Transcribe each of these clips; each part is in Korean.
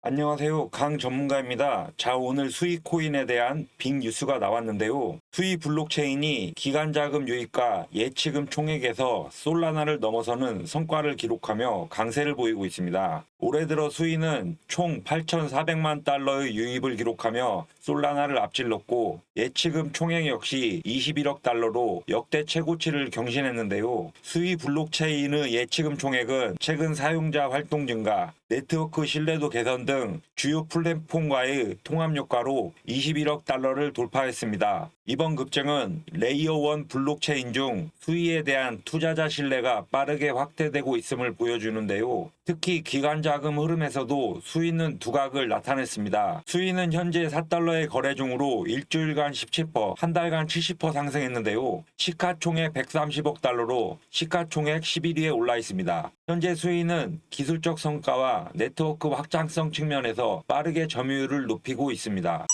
안녕하세요. 강 전문가입니다. 자, 오늘 수익 코인에 대한 빅 뉴스가 나왔는데요. 수익 블록체인이 기간 자금 유입과 예치금 총액에서 솔라나를 넘어서는 성과를 기록하며 강세를 보이고 있습니다. 올해 들어 수익은 총 8,400만 달러의 유입을 기록하며 솔라나를 앞질렀고 예치금 총액 역시 21억 달러로 역대 최고치를 경신했는데요. 수익 블록체인의 예치금 총액은 최근 사용자 활동 증가, 네트워크 신뢰도 개선 등 주요 플랫폼과의 통합 효과로 21억 달러를 돌파했습니다. 이번 급증은 레이어 1 블록체인 중 수익에 대한 투자자 신뢰가 빠르게 확대되고 있음을 보여주는데요. 특히 기간 자금 흐름에서도 수익은 두각을 나타냈습니다. 수익은 현재 4달러의 거래 중으로 일주일간 17%, 한 달간 70% 상승했는데요. 시가총액 130억 달러로 시가총액 11위에 올라 있습니다. 현재 수익은 기술적 성과와 네트워크 확장성 측면에서 빠르게 점유율을 높이고 있습니다.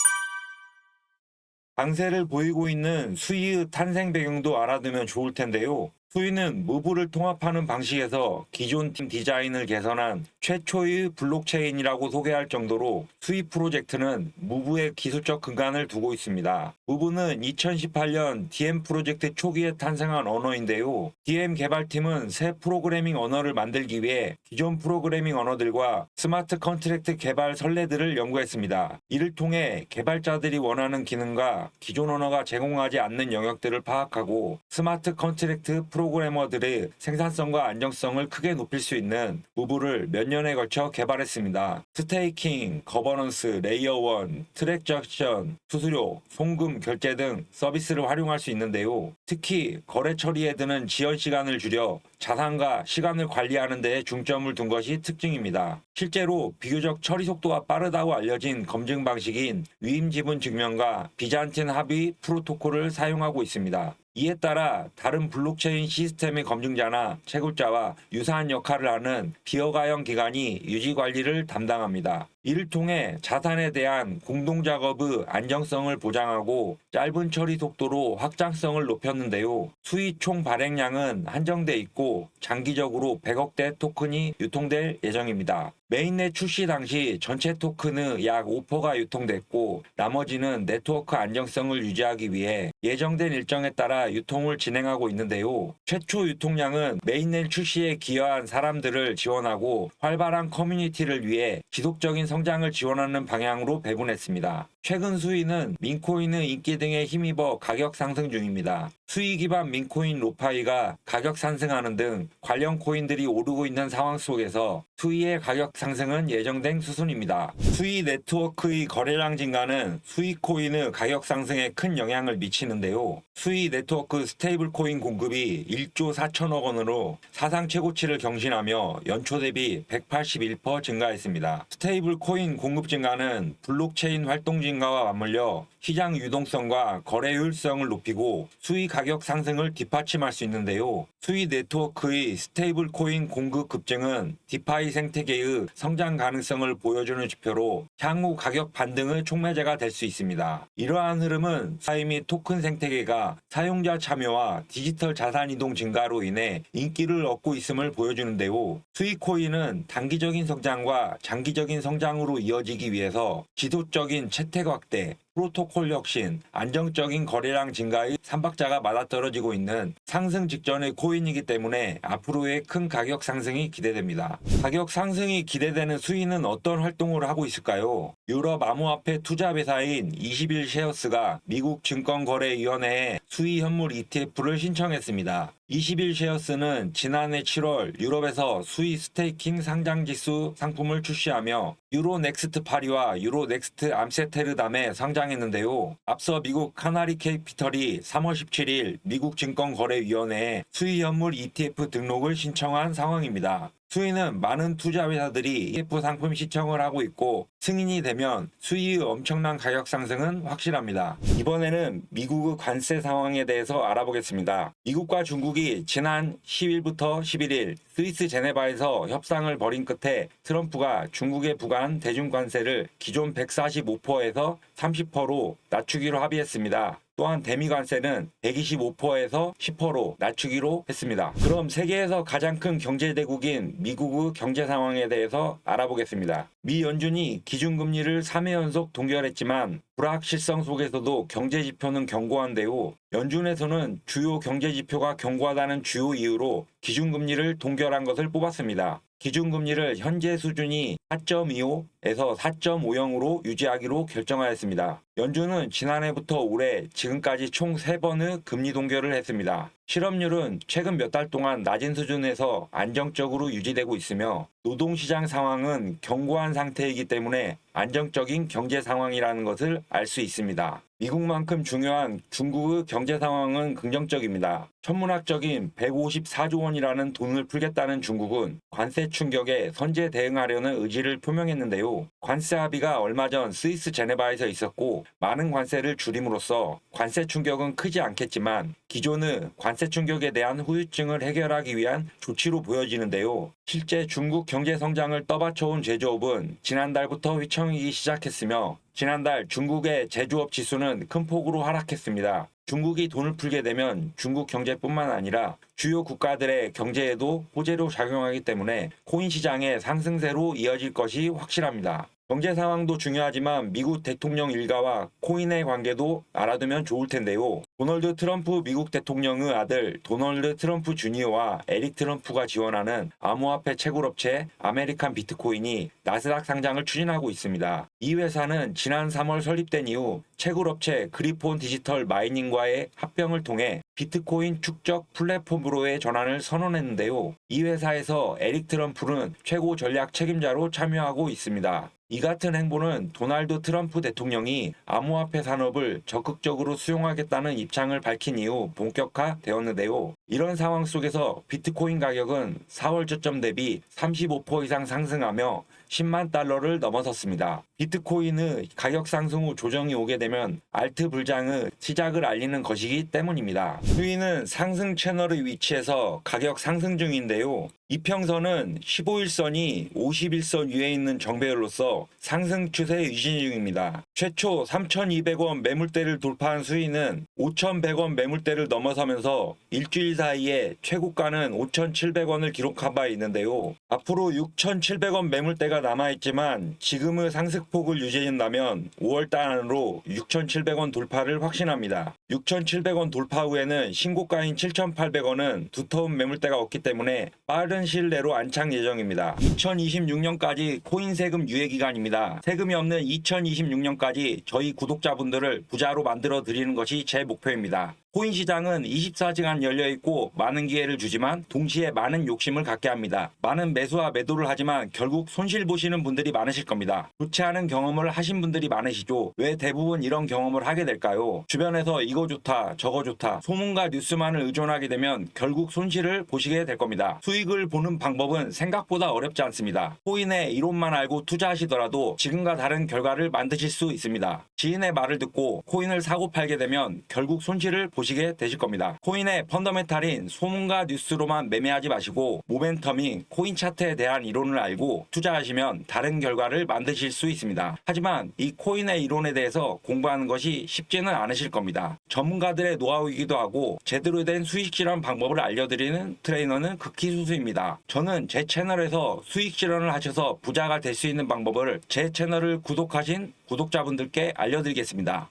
강세를 보이고 있는 수익의 탄생 배경도 알아두면 좋을 텐데요. 수익은 무브를 통합하는 방식에서 기존 팀 디자인을 개선한 최초의 블록체인이라고 소개할 정도로 수익 프로젝트는 무브의 기술적 근간을 두고 있습니다. 무브는 2018년 DM 프로젝트 초기에 탄생한 언어인데요. DM 개발팀은 새 프로그래밍 언어를 만들기 위해 기존 프로그래밍 언어들과 스마트 컨트랙트 개발 선례들을 연구했습니다. 이를 통해 개발자들이 원하는 기능과 기존 언어가 제공하지 않는 영역들을 파악하고 스마트 컨트랙트 프로그래머들의 생산성과 안정성을 크게 높일 수 있는 무브를 몇 년에 걸쳐 개발했습니다. 스테이킹, 거버넌스, 레이어 1, 트랙잭션, 수수료, 송금, 결제 등 서비스를 활용할 수 있는데요. 특히 거래 처리에 드는 지연 시간을 줄여 자산과 시간을 관리하는 데에 중점을 둔 것이 특징입니다. 실제로 비교적 처리 속도가 빠르다고 알려진 검증 방식인 위임 지분 증명과 비잔틴 합의 프로토콜을 사용하고 있습니다. 이에 따라 다른 블록체인 시스템의 검증자나 채굴자와 유사한 역할을 하는 비허가형 기관이 유지 관리를 담당합니다. 이를 통해 자산에 대한 공동 작업의 안정성을 보장하고 짧은 처리 속도로 확장성을 높였는데요. 수익 총 발행량은 한정돼 있고 장기적으로 100억대 토큰이 유통될 예정입니다. 메인넷 출시 당시 전체 토큰의 약 5%가 유통됐고 나머지는 네트워크 안정성을 유지하기 위해 예정된 일정에 따라 유통을 진행하고 있는데요. 최초 유통량은 메인넷 출시에 기여한 사람들을 지원하고 활발한 커뮤니티를 위해 지속적인 성장을 지원하는 방향으로 배분했습니다. 최근 수익은 민코인의 인기 등에 힘입어 가격 상승 중입니다. 수익 기반 민코인 로파이가 가격 상승하는 등 관련 코인들이 오르고 있는 상황 속에서 수익의 가격 상승은 예정된 수순입니다. 수익 네트워크의 거래량 증가는 수익 코인의 가격 상승에 큰 영향을 미치는데요. 수익 네트워크 스테이블 코인 공급이 1조 4천억 원으로 사상 최고치를 경신하며 연초 대비 181% 증가했습니다. 스테이블 코인 공급 증가는 블록체인 활동 증가와 맞물려 시장 유동성과 거래 효율성을 높이고 수익 가격 상승을 뒷받침할 수 있는데요. 수익 네트워크의 스테이블 코인 공급 급증은 디파이 생태계의 성장 가능성을 보여주는 지표로 향후 가격 반등의 촉매제가 될 수 있습니다. 이러한 흐름은 사이 및 토큰 생태계가 사용자 참여와 디지털 자산 이동 증가로 인해 인기를 얻고 있음을 보여주는데요. 수익 코인은 단기적인 성장과 장기적인 성장으로 이어지기 위해서 지속적인 채택 확대, 프로토콜 혁신, 안정적인 거래량 증가의 3박자가 맞아떨어지고 있는 상승 직전의 코인이기 때문에 앞으로의 큰 가격 상승이 기대됩니다. 가격 상승이 기대되는 수익은 어떤 활동을 하고 있을까요? 유럽 암호화폐 투자 회사인 21쉐어스가 미국 증권거래위원회에 수익 현물 ETF를 신청했습니다. 21쉐어스는 지난해 7월 유럽에서 수익 스테이킹 상장지수 상품을 출시하며 유로넥스트 파리와 유로넥스트 암스테르담에 상장했는데요. 앞서 미국 카나리 캐피털이 3월 17일 미국 증권거래위원회에 수익 현물 ETF 등록을 신청한 상황입니다. 수익은 많은 투자 회사들이 ETF 상품 신청을 하고 있고 승인이 되면 수익의 엄청난 가격 상승은 확실합니다. 이번에는 미국의 관세 상황에 대해서 알아보겠습니다. 미국과 중국이 지난 10일부터 11일 스위스 제네바에서 협상을 벌인 끝에 트럼프가 중국에 부과한 대중 관세를 기존 145%에서 30%로 낮추기로 합의했습니다. 또한 대미 관세는 125%에서 10%로 낮추기로 했습니다. 그럼 세계에서 가장 큰 경제대국인 미국의 경제 상황에 대해서 알아보겠습니다. 미 연준이 기준금리를 3회 연속 동결했지만 불확실성 속에서도 경제지표는 견고한데요. 연준에서는 주요 경제지표가 견고하다는 주요 이유로 기준금리를 동결한 것을 뽑았습니다. 기준금리를 현재 수준이 4.25에서 4.50으로 유지하기로 결정하였습니다. 연준은 지난해부터 올해 지금까지 총 3번의 금리 동결을 했습니다. 실업률은 최근 몇 달 동안 낮은 수준에서 안정적으로 유지되고 있으며 노동시장 상황은 견고한 상태이기 때문에 안정적인 경제 상황이라는 것을 알 수 있습니다. 미국만큼 중요한 중국의 경제 상황은 긍정적입니다. 천문학적인 154조 원이라는 돈을 풀겠다는 중국은 관세 충격에 선제 대응하려는 의지를 표명했는데요. 관세 합의가 얼마 전 스위스 제네바에서 있었고 많은 관세를 줄임으로써 관세 충격은 크지 않겠지만 기존의 관세 충격에 대한 후유증을 해결하기 위한 조치로 보여지는데요. 실제 중국 경제 성장을 떠받쳐온 제조업은 지난달부터 휘청이기 시작했으며 지난달 중국의 제조업 지수는 큰 폭으로 하락했습니다. 중국이 돈을 풀게 되면 중국 경제뿐만 아니라 주요 국가들의 경제에도 호재로 작용하기 때문에 코인 시장의 상승세로 이어질 것이 확실합니다. 경제 상황도 중요하지만 미국 대통령 일가와 코인의 관계도 알아두면 좋을 텐데요. 도널드 트럼프 미국 대통령의 아들 도널드 트럼프 주니어와 에릭 트럼프가 지원하는 암호화폐 채굴업체 아메리칸 비트코인이 나스닥 상장을 추진하고 있습니다. 이 회사는 지난 3월 설립된 이후 채굴업체 그리폰 디지털 마이닝과의 합병을 통해 비트코인 축적 플랫폼으로의 전환을 선언했는데요. 이 회사에서 에릭 트럼프는 최고 전략 책임자로 참여하고 있습니다. 이 같은 행보는 도널드 트럼프 대통령이 암호화폐 산업을 적극적으로 수용하겠다는 입장을 밝힌 이후 본격화되었는데요. 이런 상황 속에서 비트코인 가격은 4월 저점 대비 35% 이상 상승하며 10만 달러를 넘어섰습니다. 비트코인의 가격 상승 후 조정이 오게 되면 알트 불장의 시작을 알리는 것이기 때문입니다. 수위는 상승 채널의 위치에서 가격 상승 중인데요. 이평선은 15일선이 51선 위에 있는 정배열로서 상승 추세 유지 중입니다. 최초 3,200원 매물대를 돌파한 수위는 5,100원 매물대를 넘어서면서 일주일 사이에 최고가는 5,700원을 기록한 바 있는데요. 앞으로 6,700원 매물대가 남아있지만 지금의 상승폭을 유지한다면 5월달 안으로 6,700원 돌파를 확신합니다. 6,700원 돌파 후에는 신고가인 7,800원은 두터운 매물대가 없기 때문에 빠른 시일 내로 안착 예정입니다. 2026년까지 코인 세금 유예 기간입니다. 세금이 없는 2026년까지 저희 구독자분들을 부자로 만들어 드리는 것이 제 목표입니다. 코인 시장은 24시간 열려있고 많은 기회를 주지만 동시에 많은 욕심을 갖게 합니다. 많은 매수와 매도를 하지만 결국 손실 보시는 분들이 많으실 겁니다. 좋지 않은 경험을 하신 분들이 많으시죠. 왜 대부분 이런 경험을 하게 될까요? 주변에서 이거 좋다 저거 좋다 소문과 뉴스만을 의존하게 되면 결국 손실을 보시게 될 겁니다. 수익을 보는 방법은 생각보다 어렵지 않습니다. 코인의 이론만 알고 투자하시더라도 지금과 다른 결과를 만드실 수 있습니다. 지인의 말을 듣고 코인을 사고 팔게 되면 결국 손실을 보시게 되실 겁니다. 코인의 펀더멘탈인 소문과 뉴스로만 매매하지 마시고 모멘텀인 코인 차트에 대한 이론을 알고 투자하시면 다른 결과를 만드실 수 있습니다. 하지만 이 코인의 이론에 대해서 공부하는 것이 쉽지는 않으실 겁니다. 전문가들의 노하우이기도 하고 제대로 된 수익 실현 방법을 알려드리는 트레이너는 극히 소수입니다. 저는 제 채널에서 수익 실현을 하셔서 부자가 될 수 있는 방법을 제 채널을 구독하신 구독자분들께 알려드리겠습니다.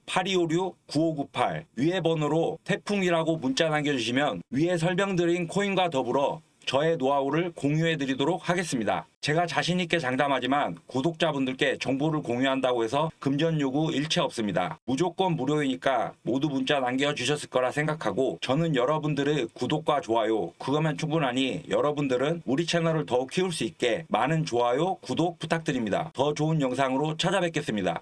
010-8256-9598 위에 번호로 태풍이라고 문자 남겨주시면 위에 설명드린 코인과 더불어 저의 노하우를 공유해 드리도록 하겠습니다. 제가 자신있게 장담하지만 구독자분들께 정보를 공유한다고 해서 금전 요구 일체 없습니다. 무조건 무료이니까 모두 문자 남겨주셨을 거라 생각하고 저는 여러분들의 구독과 좋아요 그거면 충분하니 여러분들은 우리 채널을 더욱 키울 수 있게 많은 좋아요, 구독 부탁드립니다. 더 좋은 영상으로 찾아뵙겠습니다.